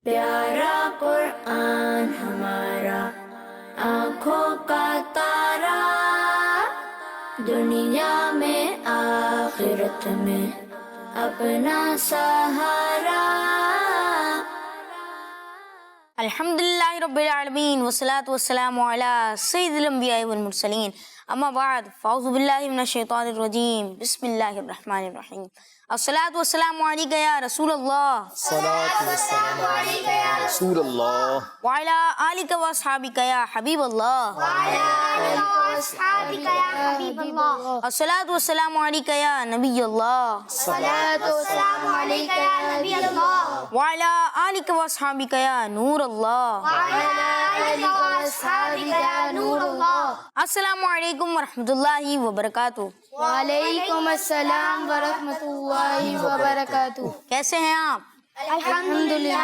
پیارا قرآن ہمارا آنکھوں کا تارا، دنیا میں آخرت میں اپنا سہارا۔ الحمدللہ رب العالمین والصلاة والسلام علی سید الانبیاء والمرسلین، اما بعد فاعوذ باللہ من الشیطان الرجیم، بسم اللہ الرحمن الرحیم۔ الصلاۃ والسلام علیک یا رسول اللہ، الصلاۃ والسلام علیک یا رسول اللہ، وعلی آلک و اصحابک یا حبیب اللہ، الصلاۃ والسلام علیک یا نبی اللہ، وعلی آلک و اصحابک یا نور اللہ۔ السلام علیکم ورحمۃ اللہ وبرکاتہ۔ وعلیکم السلام ورحمۃ اللہ وبرکاتہ۔ کیسے ہیں آپ؟ الحمدللہ۔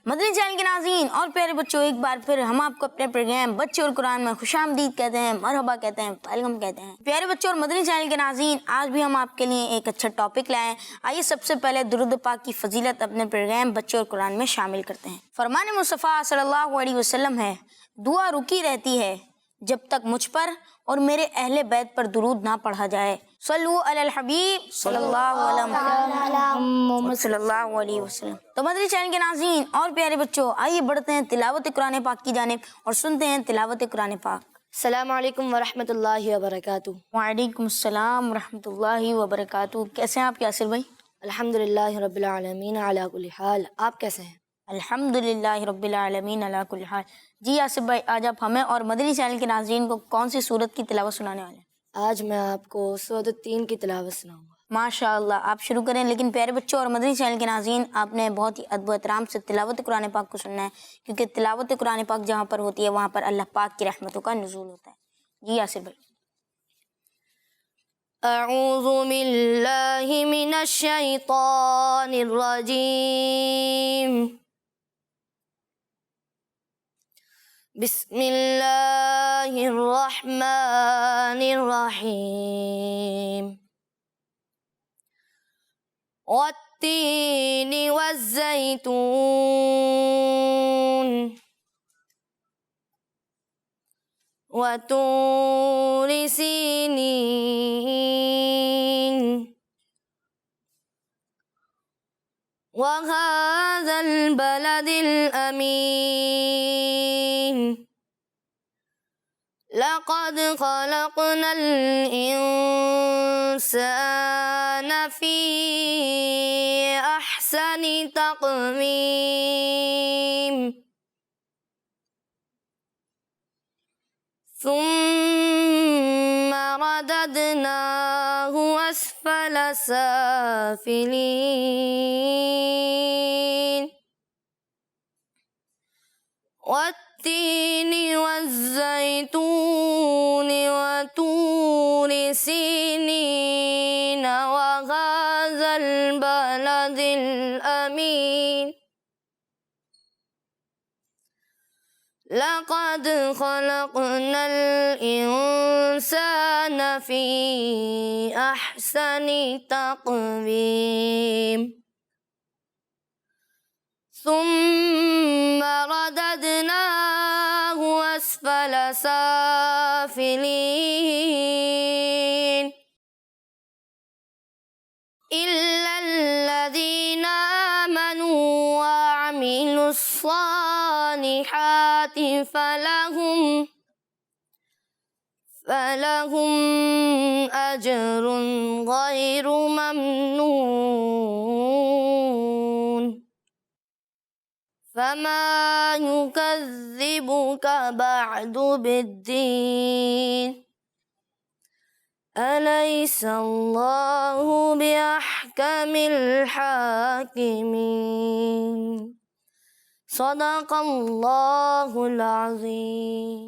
مدنی چینل کے ناظرین اور پیارے بچوں، ایک بار پھر ہم آپ کو اپنے پروگرام بچے اور قرآن میں خوش آمدید کہتے ہیں، مرحبا کہتے ہیں، ویلکم کہتے ہیں۔ پیارے بچوں اور مدنی چینل کے ناظرین، آج بھی ہم آپ کے لیے ایک اچھا ٹاپک لائے ہیں۔ آئیے سب سے پہلے درود پاک کی فضیلت اپنے پروگرام بچے اور قرآن میں شامل کرتے ہیں۔ فرمان مصطفیٰ صلی اللہ علیہ وسلم ہے، دعا رکی رہتی ہے جب تک مجھ پر اور میرے اہل بیت پر درود نہ پڑھا جائے۔ صلو علی الحبیب صلی اللہ علیہ وسلم۔ تو مدنی چینل کے ناظرین اور پیارے بچوں، آئیے بڑھتے ہیں تلاوت قرآن پاک کی جانب اور سنتے ہیں تلاوت قرآن پاک۔ السلام علیکم ورحمۃ اللہ وبرکاتہ۔ وعلیکم السلام ورحمۃ اللہ وبرکاتہ۔ کیسے ہیں آپ یاسر بھائی؟ الحمدللہ رب العالمین علی کل حال۔ آپ کیسے ہیں؟ الحمدللہ رب العالمین علی کل حال۔ جی یاسر بھائی، آج آپ ہمیں اور مدنی چینل کے ناظرین کو کون سی سورت کی تلاوت سنانے والے ہیں؟ آج میں آپ کو سورۃ التین کی تلاوت سناؤں گا۔ ماشاء اللہ، آپ شروع کریں۔ لیکن پیارے بچوں اور مدنی چینل کے ناظرین، آپ نے بہت ہی ادب و احترام سے تلاوت قرآن پاک کو سننا ہے، کیونکہ تلاوت قرآن پاک جہاں پر ہوتی ہے وہاں پر اللہ پاک کی رحمتوں کا نزول ہوتا ہے۔ جی یاسر بھائی۔ اعوذ باللہ من الشیطان الرجیم، بسم اللہ الرحمن الرحیم، والتین والزیتون وطور سینین وهذا البلد الأمين، لقد خلقنا الإنسان في أحسن تقويم، ثم رددناه أسفل سافلين، والتين والزيتون وطور سينين وهذا البلد الأمين، لقد خلقنا الإنسان في أحسن تقويم، ثم رددناه أسفل سافلين، إلا الذين آمنوا وعملوا الصالحات فلهم أجر غير ممنون، فما يكذبك بعد بالدين، أليس الله بأحكم الحاكمين، صدق اللہ العظیم۔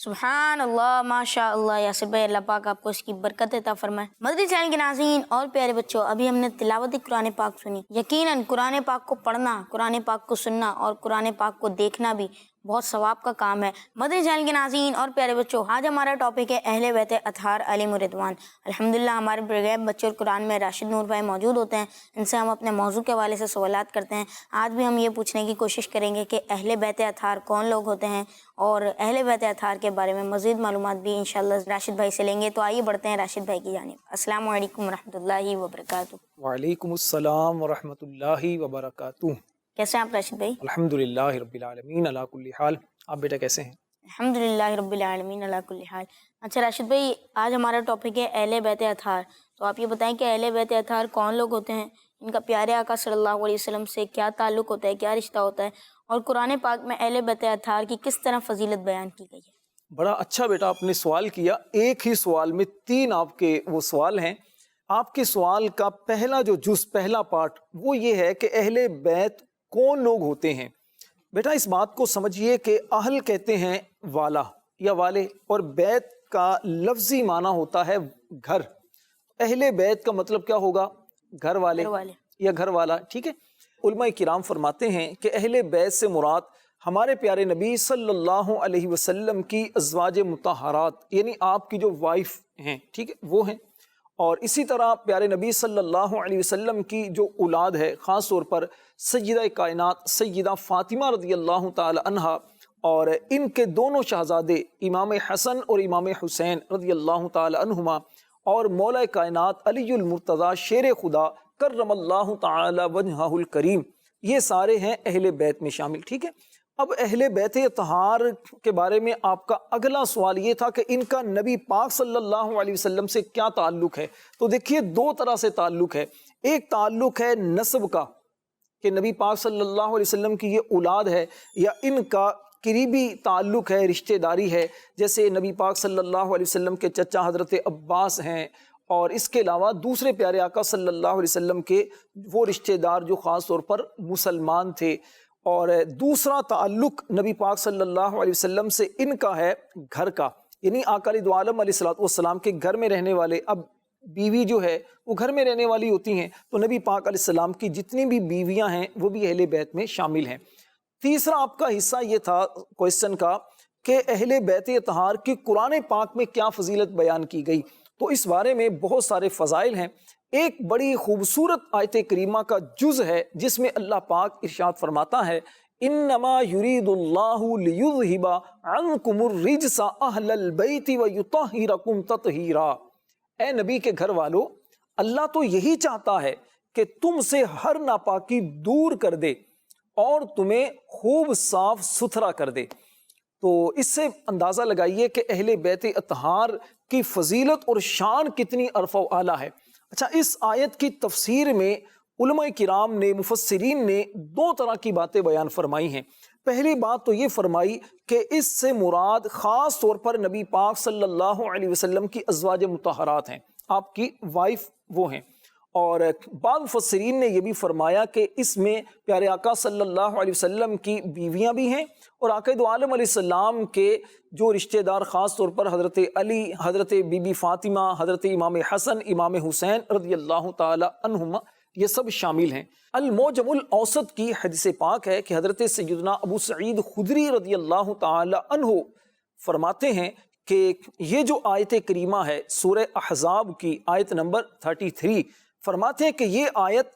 سبحان اللہ، ماشاء اللہ یاسر بھائی، اللہ پاک آپ کو اس کی برکت عطا فرمائے۔ مدنی چینل کے ناظرین اور پیارے بچوں، ابھی ہم نے تلاوت قرآن پاک سنی۔ یقیناً قرآن پاک کو پڑھنا، قرآن پاک کو سننا اور قرآن پاک کو دیکھنا بھی بہت ثواب کا کام ہے۔ مدنی چینل کے ناظرین اور پیارے بچوں، آج ہمارا ٹاپک ہے اہل بیت اطہار علیہم رضوان۔ الحمدللہ ہمارے پروگرام بچے اور قرآن میں راشد نور بھائی موجود ہوتے ہیں، ان سے ہم اپنے موضوع کے حوالے سے سوالات کرتے ہیں۔ آج بھی ہم یہ پوچھنے کی کوشش کریں گے کہ اہل بیت اطہار کون لوگ ہوتے ہیں، اور اہل بیت اطہار کے بارے میں مزید معلومات بھی انشاءاللہ راشد بھائی سے لیں گے۔ تو آئیے بڑھتے ہیں راشد بھائی کی جانب۔ السلام علیکم ورحمۃ اللہ وبرکاتہ۔ وعلیکم السلام ورحمۃ اللہ وبرکاتہ۔ کیسے ہیں آپ راشد بھائی؟ الحمدللہ رب العالمین علی کل حال۔ آپ بیٹا کیسے ہیں؟ الحمدللہ رب العالمین علی کل حال۔ اچھا راشد بھائی، آج ہمارا ٹاپک ہے اہل بیت اطہار۔ تو آپ یہ بتائیں کہ اہل بیت اطہار کون لوگ ہوتے ہیں، ان کا پیارے آقا صلی اللہ علیہ وسلم سے کیا تعلق ہوتا ہے، کیا رشتہ ہوتا ہے، اور قرآن پاک میں اہل بیت اطہار کی کس طرح فضیلت بیان کی گئی ہے؟ بڑا اچھا بیٹا آپ نے سوال کیا، ایک ہی سوال میں 3 آپ کے وہ سوال ہیں۔ آپ کے سوال کا پہلا جو جز، پہلا پارٹ وہ یہ ہے کہ اہل بیت کون لوگ ہوتے ہیں۔ بیٹا اس بات کو سمجھیے کہ اہل کہتے ہیں والا یا والے، اور بیت کا لفظی معنی ہوتا ہے گھر۔ اہل بیت کا مطلب کیا ہوگا؟ گھر والے یا گھر والا، ٹھیک ہے۔ علماء کرام فرماتے ہیں کہ اہل بیت سے مراد ہمارے پیارے نبی صلی اللہ علیہ وسلم کی ازواج مطہرات، یعنی آپ کی جو وائف ہیں، ٹھیک ہے، وہ ہیں۔ اور اسی طرح پیارے نبی صلی اللہ علیہ وسلم کی جو اولاد ہے، خاص طور پر سیدہ کائنات سیدہ فاطمہ رضی اللہ تعالی عنہا، اور ان کے دونوں شہزادے امام حسن اور امام حسین رضی اللہ تعالی عنہما، اور مولا کائنات علی المرتضی شیر خدا کرم اللہ تعالی وجہہ الکریم، یہ سارے ہیں اہل بیت میں شامل، ٹھیک ہے۔ اب اہل بیت اطہار کے بارے میں آپ کا اگلا سوال یہ تھا کہ ان کا نبی پاک صلی اللہ علیہ وسلم سے کیا تعلق ہے۔ تو دیکھیے 2 طرح سے تعلق ہے۔ ایک تعلق ہے نسب کا، کہ نبی پاک صلی اللہ علیہ وسلم کی یہ اولاد ہے، یا ان کا قریبی تعلق ہے، رشتہ داری ہے، جیسے نبی پاک صلی اللہ علیہ وسلم کے چچا حضرت عباس ہیں، اور اس کے علاوہ دوسرے پیارے آقا صلی اللہ علیہ وسلم کے وہ رشتہ دار جو خاص طور پر مسلمان تھے۔ اور دوسرا تعلق نبی پاک صلی اللہ علیہ وسلم سے ان کا ہے گھر کا، یعنی آقا دو عالم علیہ السلام کے گھر میں رہنے والے۔ اب بیوی جو ہے وہ گھر میں رہنے والی ہوتی ہیں، تو نبی پاک علیہ السلام کی جتنی بھی بیویاں ہیں وہ بھی اہل بیت میں شامل ہیں۔ تیسرا آپ کا حصہ یہ تھا کوئسچن کا کہ اہل بیت اطہار کی قرآن پاک میں کیا فضیلت بیان کی گئی۔ تو اس بارے میں بہت سارے فضائل ہیں۔ ایک بڑی خوبصورت آیت کریمہ کا جز ہے جس میں اللہ پاک ارشاد فرماتا ہے، انما یرید اللہ لیذہب عنکم الرجس اہل البیت ویطہرکم تطہیرا۔ اے نبی کے گھر والو، اللہ تو یہی چاہتا ہے کہ تم سے ہر ناپاکی دور کر دے اور تمہیں خوب صاف ستھرا کر دے۔ تو اس سے اندازہ لگائیے کہ اہل بیت اطہار کی فضیلت اور شان کتنی عرف و اعلیٰ ہے۔ اچھا، اس آیت کی تفسیر میں علماء کرام نے، مفسرین نے 2 طرح کی باتیں بیان فرمائی ہیں۔ پہلی بات تو یہ فرمائی کہ اس سے مراد خاص طور پر نبی پاک صلی اللہ علیہ وسلم کی ازواج مطہرات ہیں، آپ کی وائف وہ ہیں۔ اور بعض مفسرین نے یہ بھی فرمایا کہ اس میں پیارے آقا صلی اللہ علیہ وسلم کی بیویاں بھی ہیں، اور آقا دو عالم علیہ السلام کے جو رشتہ دار خاص طور پر حضرت علی، حضرت بی بی فاطمہ، حضرت امام حسن، امام حسین رضی اللہ تعالی عنہما، یہ سب شامل ہیں۔ المعجم الاوسط کی حدیث پاک ہے کہ حضرت سیدنا ابو سعید خدری رضی اللہ تعالی عنہ فرماتے ہیں کہ یہ جو آیت کریمہ ہے سورہ احزاب کی آیت نمبر 33، فرماتے ہیں کہ یہ آیت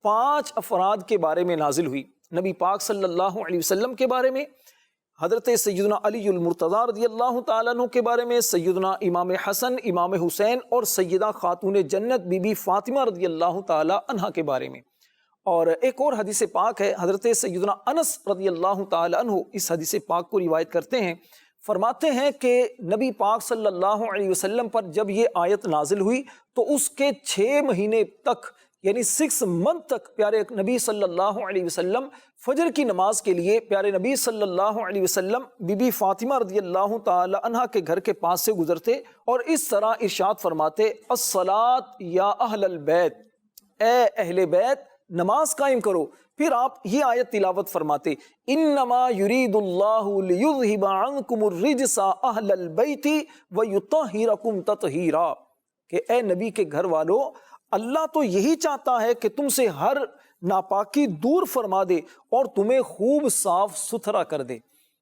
5 افراد کے بارے میں نازل ہوئی، نبی پاک صلی اللہ علیہ وسلم کے بارے میں، حضرت سیدنا علی المرتضی رضی اللہ تعالیٰ عنہ کے بارے میں، سیدنا امام حسن، امام حسین، اور سیدہ خاتون جنت بی بی فاطمہ رضی اللہ تعالیٰ عنہ کے بارے میں۔ اور ایک اور حدیث پاک ہے، حضرت سیدنا انس رضی اللہ تعالیٰ عنہ اس حدیث پاک کو روایت کرتے ہیں، فرماتے ہیں کہ نبی پاک صلی اللہ علیہ وسلم پر جب یہ آیت نازل ہوئی تو اس کے 6 مہینے تک، یعنی 6 منتھ تک پیارے نبی صلی اللہ علیہ وسلم فجر کی نماز کے لیے پیارے نبی صلی اللہ علیہ وسلم بی بی فاطمہ رضی اللہ تعالی عنہا کے گھر کے پاس سے گزرتے اور اس طرح ارشاد فرماتے، الصلاۃ یا اہل البیت، اے اہل بیت نماز قائم کرو۔ پھر آپ یہ آیت تلاوت فرماتے، انما یرید اللہ لیذہب عنکم الرجس اہل البیت ویطہرکم تطہیرا، کہ اے نبی کے گھر والو، اللہ تو یہی چاہتا ہے کہ تم سے ہر ناپاکی دور فرما دے اور تمہیں خوب صاف ستھرا کر دے۔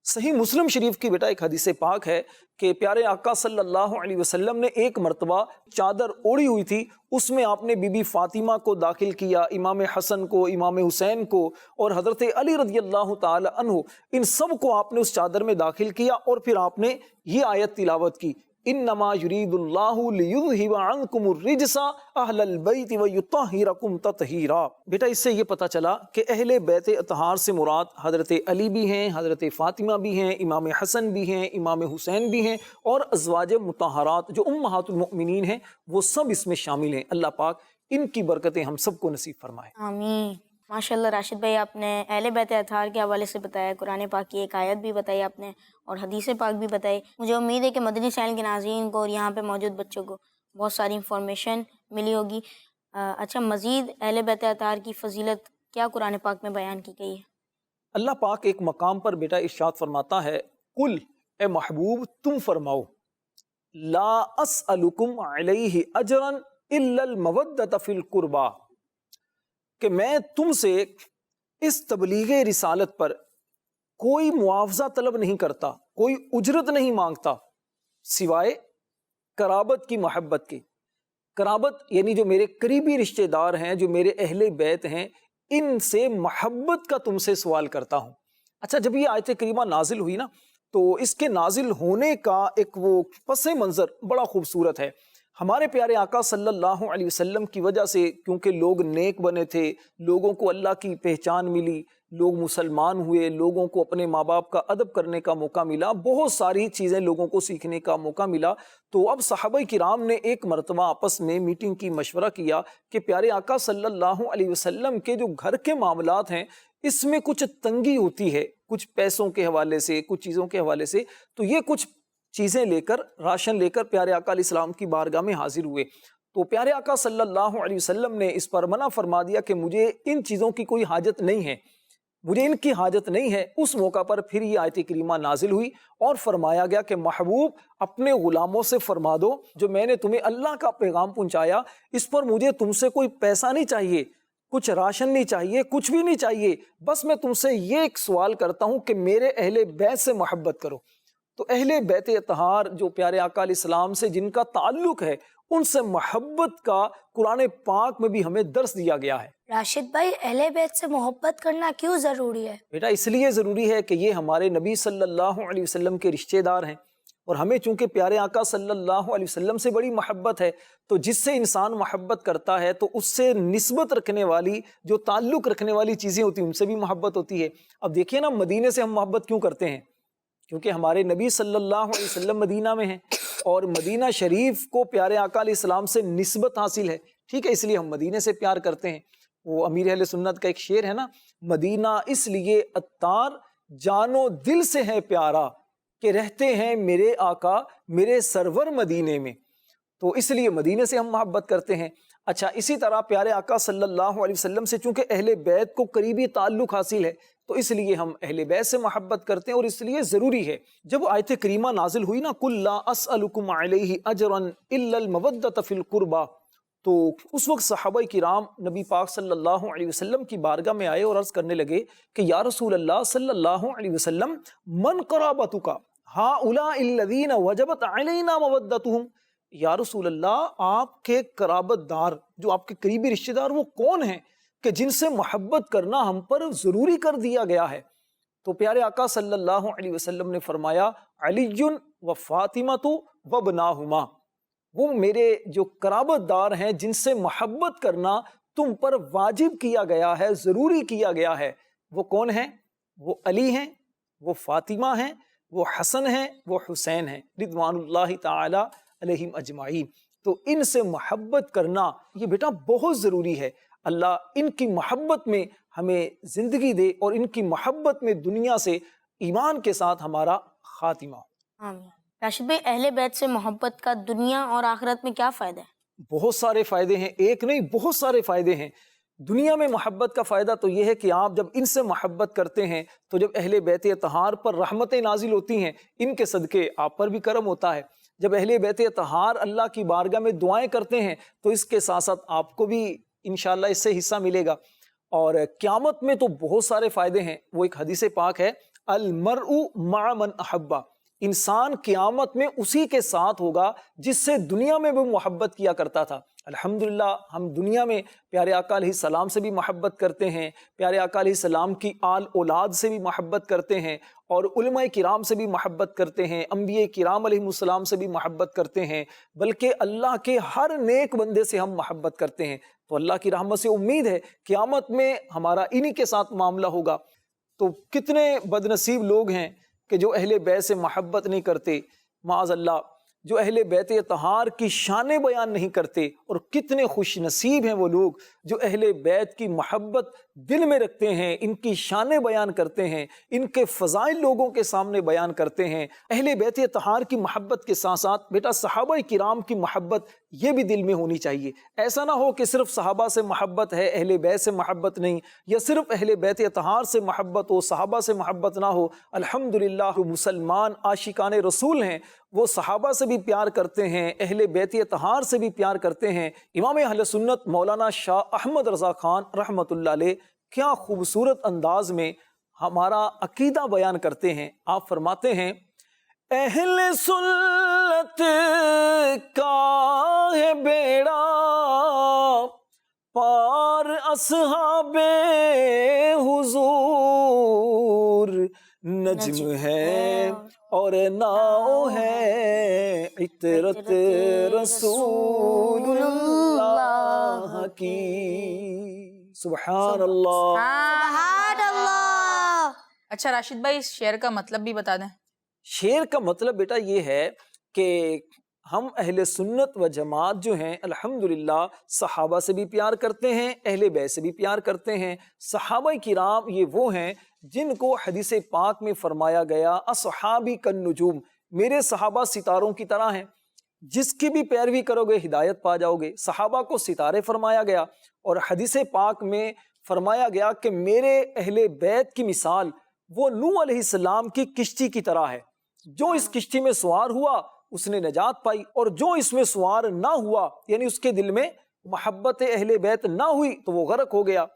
صحیح مسلم شریف کی بیٹا ایک حدیث پاک ہے کہ پیارے آقا صلی اللہ علیہ وسلم نے ایک مرتبہ چادر اوڑی ہوئی تھی، اس میں آپ نے بی بی فاطمہ کو داخل کیا، امام حسن کو، امام حسین کو اور حضرت علی رضی اللہ تعالی عنہ، ان سب کو آپ نے اس چادر میں داخل کیا، اور پھر آپ نے یہ آیت تلاوت کی، انما یرید اللہ لیذہب عنکم الرجس اہل البیت ویطہرکم تطہیرا۔ بیٹا اس سے یہ پتہ چلا کہ اہل بیت اطہار سے مراد حضرت علی بھی ہیں، حضرت فاطمہ بھی ہیں، امام حسن بھی ہیں، امام حسین بھی ہیں، اور ازواج مطہرات جو امہات المؤمنین ہیں وہ سب اس میں شامل ہیں۔ اللہ پاک ان کی برکتیں ہم سب کو نصیب فرمائے، آمین۔ ماشاءاللہ راشد بھائی، آپ نے اہل بیت اطہار کے حوالے سے بتایا، قرآن پاک کی ایک آیت بھی بتائی آپ نے، اور حدیث پاک بھی بتائی۔ مجھے امید ہے کہ مدنی چینل کے ناظرین کو اور یہاں پہ موجود بچوں کو بہت ساری انفارمیشن ملی ہوگی۔ اچھا، مزید اہل بیت اطہار کی فضیلت کیا قرآن پاک میں بیان کی گئی ہے؟ اللہ پاک ایک مقام پر بیٹا ارشاد فرماتا ہے، قل، اے محبوب تم فرماؤ، لا اسألکم علیہ اجرا الا المودۃ فی القربى، کہ میں تم سے اس تبلیغ رسالت پر کوئی معاوضہ طلب نہیں کرتا، کوئی اجرت نہیں مانگتا، سوائے قرابت کی محبت کے۔ قرابت یعنی جو میرے قریبی رشتہ دار ہیں، جو میرے اہل بیت ہیں، ان سے محبت کا تم سے سوال کرتا ہوں۔ اچھا، جب یہ آیت کریمہ نازل ہوئی نا، تو اس کے نازل ہونے کا ایک وہ پس منظر بڑا خوبصورت ہے۔ ہمارے پیارے آقا صلی اللہ علیہ وسلم کی وجہ سے، کیونکہ لوگ نیک بنے تھے، لوگوں کو اللہ کی پہچان ملی، لوگ مسلمان ہوئے، لوگوں کو اپنے ماں باپ کا ادب کرنے کا موقع ملا، بہت ساری چیزیں لوگوں کو سیکھنے کا موقع ملا۔ تو اب صحابہ کرام نے ایک مرتبہ آپس میں میٹنگ کی، مشورہ کیا کہ پیارے آقا صلی اللہ علیہ وسلم کے جو گھر کے معاملات ہیں اس میں کچھ تنگی ہوتی ہے، کچھ پیسوں کے حوالے سے، کچھ چیزوں کے حوالے سے، تو یہ کچھ چیزیں لے کر، راشن لے کر پیارے آقا علیہ السلام کی بارگاہ میں حاضر ہوئے۔ تو پیارے آقا صلی اللہ علیہ وسلم نے اس پر منع فرما دیا کہ مجھے ان چیزوں کی کوئی حاجت نہیں ہے، مجھے ان کی حاجت نہیں ہے۔ اس موقع پر پھر یہ آیت کریمہ نازل ہوئی اور فرمایا گیا کہ محبوب اپنے غلاموں سے فرما دو، جو میں نے تمہیں اللہ کا پیغام پہنچایا، اس پر مجھے تم سے کوئی پیسہ نہیں چاہیے، کچھ راشن نہیں چاہیے، کچھ بھی نہیں چاہیے، بس میں تم سے یہ ایک سوال کرتا ہوں کہ میرے اہل بیت سے محبت کرو۔ تو اہل بیت اطہار جو پیارے آقا علیہ السلام سے جن کا تعلق ہے، ان سے محبت کا قرآن پاک میں بھی ہمیں درس دیا گیا ہے۔ راشد بھائی، اہل بیت سے محبت کرنا کیوں ضروری ہے؟ بیٹا اس لیے ضروری ہے کہ یہ ہمارے نبی صلی اللہ علیہ وسلم کے رشتہ دار ہیں، اور ہمیں چونکہ پیارے آقا صلی اللہ علیہ وسلم سے بڑی محبت ہے، تو جس سے انسان محبت کرتا ہے تو اس سے نسبت رکھنے والی، جو تعلق رکھنے والی چیزیں ہوتی ہیں، ان سے بھی محبت ہوتی ہے۔ اب دیکھیے نا، مدینے سے ہم محبت کیوں کرتے ہیں؟ کیونکہ ہمارے نبی صلی اللہ علیہ وسلم مدینہ میں ہیں، اور مدینہ شریف کو پیارے آقا علیہ السلام سے نسبت حاصل ہے، ٹھیک ہے، اس لیے ہم مدینے سے پیار کرتے ہیں۔ وہ امیر اہل سنت کا ایک شعر ہے نا، مدینہ اس لیے عطار جان و دل سے ہے پیارا، کہ رہتے ہیں میرے آقا میرے سرور مدینے میں، تو اس لیے مدینے سے ہم محبت کرتے ہیں۔ اچھا، اسی طرح پیارے آقا صلی اللہ علیہ وسلم سے چونکہ اہل بیت کو قریبی تعلق حاصل ہے، تو اس لیے ہم اہل بیت سے محبت کرتے ہیں، اور اس لیے ضروری ہے۔ جب آیت کریمہ نازل ہوئی نا، قُل لَا أَسْأَلُكُمْ عَلَيْهِ أَجْرًا إِلَّا الْمَوَدَّةَ فِي الْقُرْبَى، تو اس وقت صحابہ کرام نبی پاک صلی اللہ علیہ وسلم کی بارگاہ میں آئے اور عرض کرنے لگے کہ یا رسول اللہ صلی اللہ علیہ وسلم، من قرابتک ہؤلاء الذین وجبت علینا مودتہم، یا رسول اللہ آپ کے قرابت دار، جو آپ کے قریبی رشتہ دار، وہ کون ہیں کہ جن سے محبت کرنا ہم پر ضروری کر دیا گیا ہے؟ تو پیارے آقا صلی اللہ علیہ وسلم نے فرمایا، علی و فاطمۃ و ابناہما، وہ میرے جو قرابت دار ہیں جن سے محبت کرنا تم پر واجب کیا گیا ہے، ضروری کیا گیا ہے، وہ کون ہیں؟ وہ علی ہیں، وہ فاطمہ ہیں، وہ حسن ہیں، وہ حسین ہیں، رضوان اللہ تعالی علیہم اجمعین۔ تو ان سے محبت کرنا یہ بیٹا بہت ضروری ہے۔ اللہ ان کی محبت میں ہمیں زندگی دے، اور ان کی محبت میں دنیا سے ایمان کے ساتھ ہمارا خاتمہ ہو۔ آمین۔ راشد بھائی، اہل بیت سے محبت کا دنیا اور آخرت میں کیا فائدہ ہے؟ بہت سارے فائدے ہیں، ایک نہیں بہت سارے فائدے ہیں۔ دنیا میں محبت کا فائدہ تو یہ ہے کہ آپ جب ان سے محبت کرتے ہیں تو جب اہل بیت اطہار پر رحمتیں نازل ہوتی ہیں، ان کے صدقے آپ پر بھی کرم ہوتا ہے۔ جب اہل بیت اطہار اللہ کی بارگاہ میں دعائیں کرتے ہیں تو اس کے ساتھ ساتھ آپ کو بھی انشاءاللہ اس سے حصہ ملے گا۔ اور قیامت میں تو بہت سارے فائدے ہیں۔ وہ ایک حدیث پاک ہے، المرء مع من احبا، انسان قیامت میں اسی کے ساتھ ہوگا جس سے دنیا میں وہ محبت کیا کرتا تھا۔ الحمدللہ ہم دنیا میں پیارے آقا علیہ السلام سے بھی محبت کرتے ہیں، پیارے آقا علیہ السلام کی آل اولاد سے بھی محبت کرتے ہیں، اور علماء کرام سے بھی محبت کرتے ہیں، انبیاء کرام علیہ السلام سے بھی محبت کرتے ہیں، بلکہ اللہ کے ہر نیک بندے سے ہم محبت کرتے ہیں۔ تو اللہ کی رحمت سے امید ہے قیامت میں ہمارا انہی کے ساتھ معاملہ ہوگا۔ تو کتنے بد نصیب لوگ ہیں کہ جو اہل بیت سے محبت نہیں کرتے، معاذ اللہ، جو اہل بیت اطہار کی شان بیان نہیں کرتے، اور کتنے خوش نصیب ہیں وہ لوگ جو اہل بیت کی محبت دل میں رکھتے ہیں، ان کی شان بیان کرتے ہیں، ان کے فضائل لوگوں کے سامنے بیان کرتے ہیں۔ اہل بیت اطہار کی محبت کے ساتھ ساتھ بیٹا صحابہ کرام کی محبت یہ بھی دل میں ہونی چاہیے۔ ایسا نہ ہو کہ صرف صحابہ سے محبت ہے، اہل بیت سے محبت نہیں، یا صرف اہل بیت اطہار سے محبت ہو، صحابہ سے محبت نہ ہو۔ الحمدللہ جو مسلمان عاشقان رسول ہیں وہ صحابہ سے بھی پیار کرتے ہیں، اہل بیت اطہار سے بھی پیار کرتے ہیں۔ امام اہل سنت مولانا شاہ احمد رضا خان رحمۃ اللہ علیہ کیا خوبصورت انداز میں ہمارا عقیدہ بیان کرتے ہیں۔ آپ فرماتے ہیں اہل سنت کا ہے بیڑا پار اصحاب حضور، نجم ہے اور ناؤ ہے عطرت رسول اللہ کی۔ سبحان اللہ، سبحان اللہ۔ اچھا راشد بھائی اس شعر کا مطلب بھی بتا دیں۔ شعر کا مطلب بیٹا یہ ہے کہ ہم اہل سنت و جماعت جو ہیں الحمدللہ صحابہ سے بھی پیار کرتے ہیں، اہل بیت سے بھی پیار کرتے ہیں۔ صحابہ کرام یہ وہ ہیں جن کو حدیث پاک میں فرمایا گیا اصحابی کالنجوم، میرے صحابہ ستاروں کی طرح ہیں، جس کی بھی پیروی کرو گے ہدایت پا جاؤ گے۔ صحابہ کو ستارے فرمایا گیا، اور حدیث پاک میں فرمایا گیا کہ میرے اہل بیت کی مثال وہ نوح علیہ السلام کی کشتی کی طرح ہے، جو اس کشتی میں سوار ہوا اس نے نجات پائی، اور جو اس میں سوار نہ ہوا یعنی اس کے دل میں محبت اہل بیت نہ ہوئی تو وہ غرق ہو گیا۔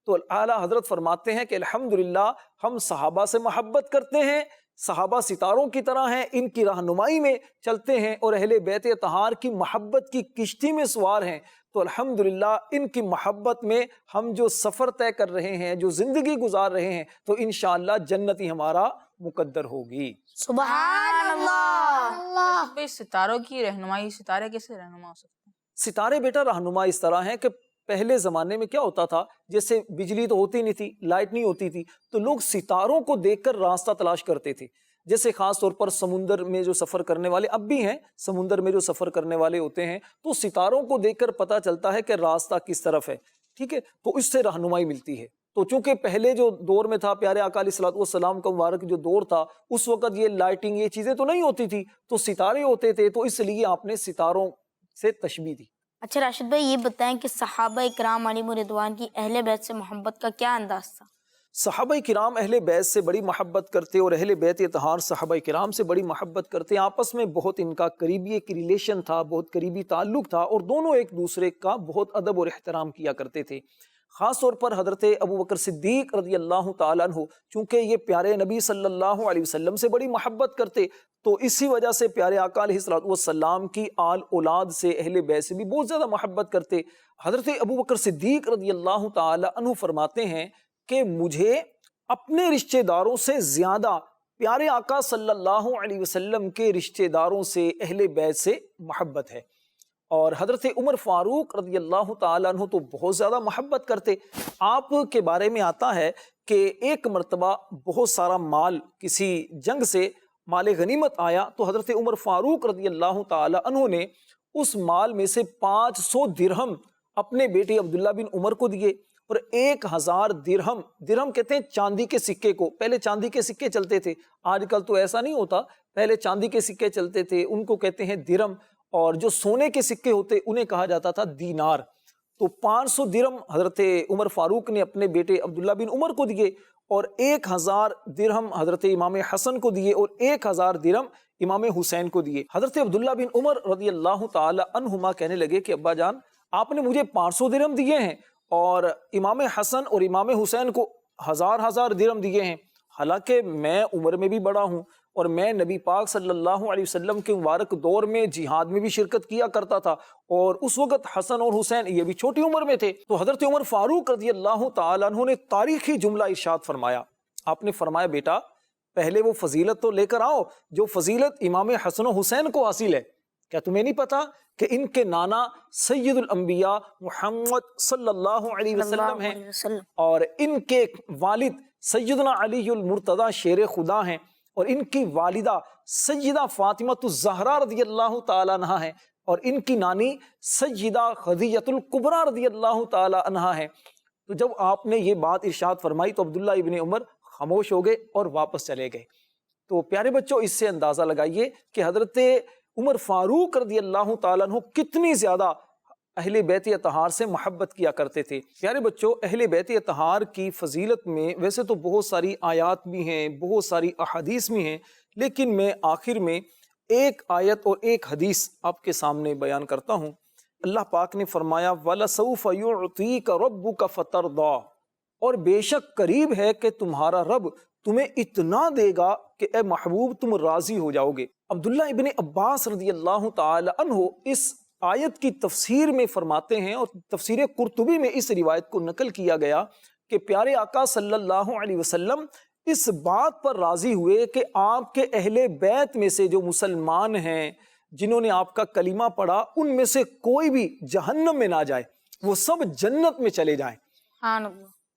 تو اعلیٰ حضرت فرماتے ہیں کہ الحمدللہ ہم صحابہ سے محبت کرتے ہیں، صحابہ ستاروں کی طرح ہیں، ان کی رہنمائی میں چلتے ہیں، اور اہل بیت اطہار کی محبت کی کشتی میں سوار ہیں۔ تو الحمدللہ ان کی محبت میں ہم جو سفر طے کر رہے ہیں، جو زندگی گزار رہے ہیں، تو انشاءاللہ جنت ہی ہمارا مقدر ہوگی۔ سبحان اللہ۔ راشد بھائی ستاروں کی رہنمائی، ستارے کیسے رہنما ہو سکتے ہیں؟ ستارے بیٹا رہنما اس طرح ہیں کہ پہلے زمانے میں کیا ہوتا تھا، جیسے بجلی تو ہوتی نہیں تھی، لائٹ نہیں ہوتی تھی، تو لوگ ستاروں کو دیکھ کر راستہ تلاش کرتے تھے۔ جیسے خاص طور پر سمندر میں جو سفر کرنے والے اب بھی ہیں، سمندر میں جو سفر کرنے والے ہوتے ہیں تو ستاروں کو دیکھ کر پتہ چلتا ہے کہ راستہ کس طرف ہے، ٹھیک ہے، تو اس سے رہنمائی ملتی ہے۔ تو چونکہ پہلے جو دور میں تھا پیارے آقا علیہ الصلوۃ والسلام کا مبارک جو دور تھا، اس وقت یہ لائٹنگ یہ چیزیں تو نہیں ہوتی تھی، تو ستارے ہوتے تھے، تو اس لیے آپ نے ستاروں سے تشبیہ دی۔ اچھا راشد بھائی یہ بتائیں کہ صحابہ کرام علیہم رضوان کی اہل بیت سے محبت کا کیا انداز تھا؟ صحابہ کرام اہل بیت سے بڑی محبت کرتے، اور اہل بیت اطہار صحابہ کرام سے بڑی محبت کرتے، آپس میں بہت ان کا قریبی ایک ریلیشن تھا، بہت قریبی تعلق تھا، اور دونوں ایک دوسرے کا بہت ادب اور احترام کیا کرتے تھے۔ خاص طور پر حضرت ابو بکر صدیق رضی اللہ تعالیٰ عنہ چونکہ یہ پیارے نبی صلی اللہ علیہ وسلم سے بڑی محبت کرتے، تو اسی وجہ سے پیارے آقا علیہ الصلوۃ والسلام کی آل اولاد سے اہل بیت سے بھی بہت زیادہ محبت کرتے۔ حضرت ابو بکر صدیق رضی اللہ تعالیٰ عنہ فرماتے ہیں کہ مجھے اپنے رشتہ داروں سے زیادہ پیارے آقا صلی اللہ علیہ وسلم کے رشتہ داروں سے اہل بیت سے محبت ہے، اور حضرت عمر فاروق رضی اللہ تعالیٰ عنہ تو بہت زیادہ محبت کرتے۔ آپ کے بارے میں آتا ہے کہ ایک مرتبہ بہت سارا مال کسی جنگ سے مال غنیمت آیا، تو حضرت عمر فاروق رضی اللہ تعالیٰ عنہ نے اس مال میں سے 500 درہم اپنے بیٹے عبداللہ بن عمر کو دیے، اور 1000 درہم، درہم کہتے ہیں چاندی کے سکے کو، پہلے چاندی کے سکے چلتے تھے، آج کل تو ایسا نہیں ہوتا، پہلے چاندی کے سکے چلتے تھے، ان کو کہتے ہیں درہم، اور جو سونے کے سکے ہوتے انہیں کہا جاتا تھا دینار۔ تو 500 درہم حضرت عمر فاروق نے اپنے بیٹے عبداللہ بن عمر کو دیے، اور 1000 درہم حضرت امام حسن کو دیے، اور 1000 درہم امام حسین کو دیے۔ حضرت عبداللہ بن عمر رضی اللہ تعالی عنہما کہنے لگے کہ ابا جان آپ نے مجھے 500 درہم دیے ہیں، اور امام حسن اور امام حسین کو 1000 درہم دیے ہیں، حالانکہ میں عمر میں بھی بڑا ہوں اور میں نبی پاک صلی اللہ علیہ وسلم کے مبارک دور میں جہاد میں بھی شرکت کیا کرتا تھا، اور اس وقت حسن اور حسین یہ بھی چھوٹی عمر میں تھے۔ تو حضرت عمر فاروق رضی اللہ تعالیٰ عنہ نے تاریخی جملہ ارشاد فرمایا۔ آپ نے فرمایا بیٹا پہلے وہ فضیلت تو لے کر آؤ جو فضیلت امام حسن و حسین کو حاصل ہے۔ کیا تمہیں نہیں پتا کہ ان کے نانا سید الانبیاء محمد صلی اللہ علیہ وسلم ہیں، اور ان کے والد سیدنا علی المرتضی شیر خدا ہیں، اور ان کی والدہ سیدہ فاطمہ الزہرا رضی اللہ تعالیٰ عنہا ہیں، اور ان کی نانی سیدہ خدیجہ الکبریٰ رضی اللہ تعالیٰ عنہا ہیں۔ تو جب آپ نے یہ بات ارشاد فرمائی تو عبداللہ ابن عمر خاموش ہو گئے اور واپس چلے گئے۔ تو پیارے بچوں اس سے اندازہ لگائیے کہ حضرت عمر فاروق رضی اللہ تعالیٰ عنہ کتنی زیادہ اہل بیت اطہار سے محبت کیا کرتے تھے۔ پیارے بچوں اہل بیت اطہار کی فضیلت میں ویسے تو بہت ساری آیات بھی ہیں، بہت ساری احادیث بھی ہیں، لیکن میں آخر میں ایک آیت اور ایک حدیث آپ کے سامنے بیان کرتا ہوں۔ اللہ پاک نے فرمایا وَلَسَوْفَ يُعْطِيكَ رَبُّكَ فَتَرْضَىٰ، اور بے شک قریب ہے کہ تمہارا رب تمہیں اتنا دے گا کہ اے محبوب تم راضی ہو جاؤ گے۔ عبداللہ ابن عباس رضی اللہ تعالی عنہ اس آیت کی تفسیر میں فرماتے ہیں، اور تفسیر قرطبی میں اس روایت کو نقل کیا گیا کہ پیارے آقا صلی اللہ علیہ وسلم اس بات پر راضی ہوئے کہ آپ کے اہل بیت میں سے جو مسلمان ہیں جنہوں نے آپ کا کلمہ پڑھا ان میں سے کوئی بھی جہنم میں نہ جائے، وہ سب جنت میں چلے جائیں۔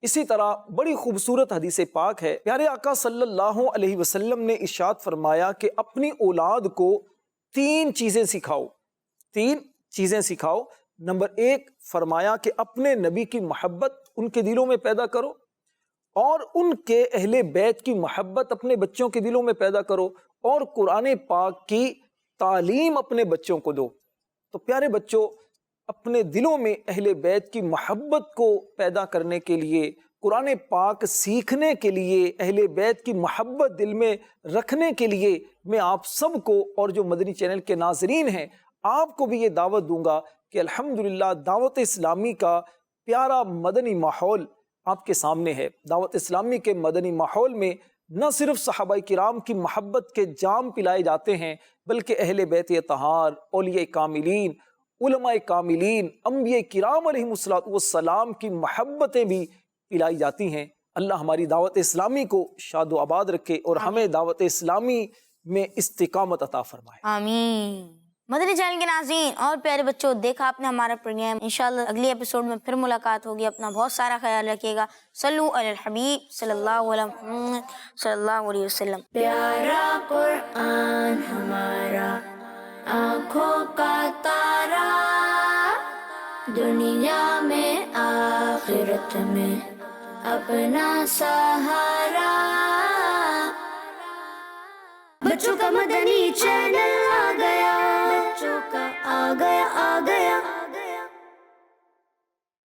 اسی طرح بڑی خوبصورت حدیث پاک ہے، پیارے آقا صلی اللہ علیہ وسلم نے ارشاد فرمایا کہ اپنی اولاد کو تین چیزیں سکھاؤ۔ نمبر ایک فرمایا کہ اپنے نبی کی محبت ان کے دلوں میں پیدا کرو، اور ان کے اہل بیت کی محبت اپنے بچوں کے دلوں میں پیدا کرو، اور قرآن پاک کی تعلیم اپنے بچوں کو دو۔ تو پیارے بچوں اپنے دلوں میں اہل بیت کی محبت کو پیدا کرنے کے لیے، قرآن پاک سیکھنے کے لیے، اہل بیت کی محبت دل میں رکھنے کے لیے میں آپ سب کو اور جو مدنی چینل کے ناظرین ہیں آپ کو بھی یہ دعوت دوں گا کہ الحمدللہ دعوت اسلامی کا پیارا مدنی ماحول آپ کے سامنے ہے۔ دعوت اسلامی کے مدنی ماحول میں نہ صرف صحابہ کرام کی محبت کے جام پلائے جاتے ہیں، بلکہ اہل بیت اطہار، اولیاء کاملین، علماء کاملین، انبیاء کرام علیہ السلام کی محبتیں بھی پلائی جاتی ہیں۔ اللہ ہماری دعوت اسلامی کو شاد و آباد رکھے اور ہمیں دعوت اسلامی میں استقامت عطا فرمائے۔ آمین۔ مدنی چینل کے ناظرین اور پیارے بچوں، دیکھا آپ نے ہمارا پروگرام، انشاءاللہ اگلی ایپیسوڈ میں پھر ملاقات ہوگی۔ اپنا بہت سارا خیال رکھیے گا۔ صلو علی الحبیب صلی اللہ علیہ محمد صلی اللہ علیہ وسلم۔ پیارا قرآن ہمارا آنکھوں کا تارا، دنیا میں آخرت میں اپنا سہارا۔ بچوں کا مدنی چینل آ گیا، بچوں کا آ گیا